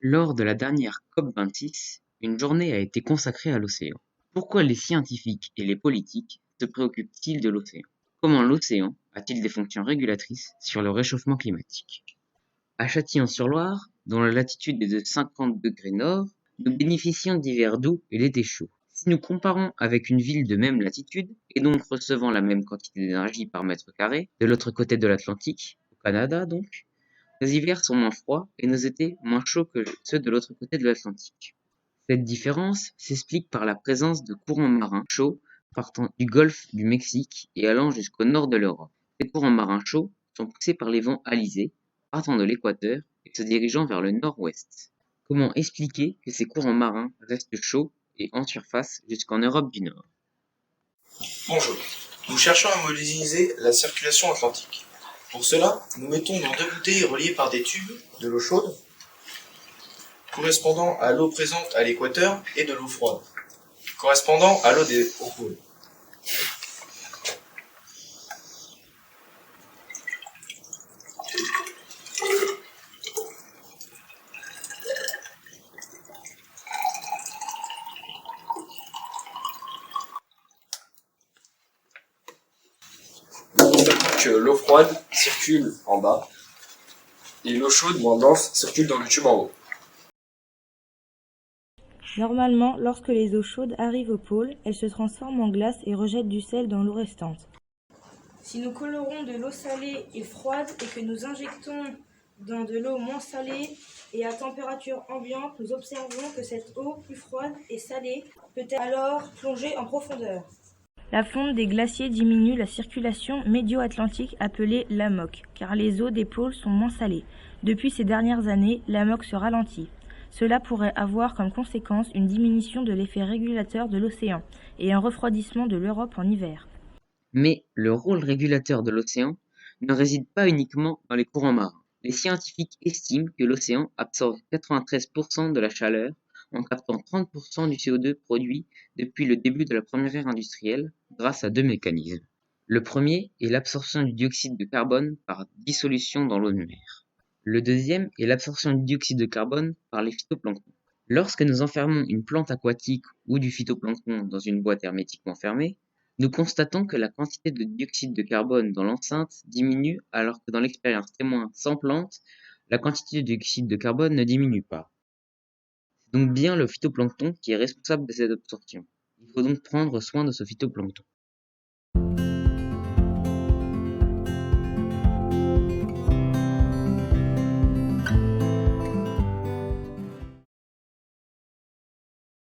Lors de la dernière COP26, une journée a été consacrée à l'océan. Pourquoi les scientifiques et les politiques se préoccupent-ils de l'océan? Comment l'océan a-t-il des fonctions régulatrices sur le réchauffement climatique? À Châtillon-sur-Loire, dont la latitude est de 50 degrés nord, nous bénéficions d'hivers doux et d'étés chauds. Si nous comparons avec une ville de même latitude, et donc recevant la même quantité d'énergie par mètre carré, de l'autre côté de l'Atlantique, au Canada donc, nos hivers sont moins froids et nos étés moins chauds que ceux de l'autre côté de l'Atlantique. Cette différence s'explique par la présence de courants marins chauds partant du golfe du Mexique et allant jusqu'au nord de l'Europe. Ces courants marins chauds sont poussés par les vents alizés partant de l'équateur et se dirigeant vers le nord-ouest. Comment expliquer que ces courants marins restent chauds et en surface jusqu'en Europe du Nord? Bonjour, nous cherchons à modéliser la circulation atlantique. Pour cela, nous mettons dans deux bouteilles reliées par des tubes de l'eau chaude, correspondant à l'eau présente à l'équateur, et de l'eau froide, correspondant à l'eau des hauts pôles. Nous constatons que l'eau froide circule en bas et l'eau chaude moins dense circule dans le tube en haut. Normalement, lorsque les eaux chaudes arrivent au pôle, elles se transforment en glace et rejettent du sel dans l'eau restante. Si nous colorons de l'eau salée et froide et que nous injectons dans de l'eau moins salée et à température ambiante, nous observons que cette eau plus froide et salée peut être alors plongée en profondeur. La fonte des glaciers diminue la circulation médio-atlantique appelée l'AMOC, car les eaux des pôles sont moins salées. Depuis ces dernières années, l'AMOC se ralentit. Cela pourrait avoir comme conséquence une diminution de l'effet régulateur de l'océan et un refroidissement de l'Europe en hiver. Mais le rôle régulateur de l'océan ne réside pas uniquement dans les courants marins. Les scientifiques estiment que l'océan absorbe 93% de la chaleur en captant 30% du CO2 produit depuis le début de la première ère industrielle grâce à deux mécanismes. Le premier est l'absorption du dioxyde de carbone par dissolution dans l'eau de mer. Le deuxième est l'absorption du dioxyde de carbone par les phytoplanctons. Lorsque nous enfermons une plante aquatique ou du phytoplancton dans une boîte hermétiquement fermée, nous constatons que la quantité de dioxyde de carbone dans l'enceinte diminue alors que dans l'expérience témoin sans plante, la quantité de dioxyde de carbone ne diminue pas. C'est donc bien le phytoplancton qui est responsable de cette absorption. Il faut donc prendre soin de ce phytoplancton.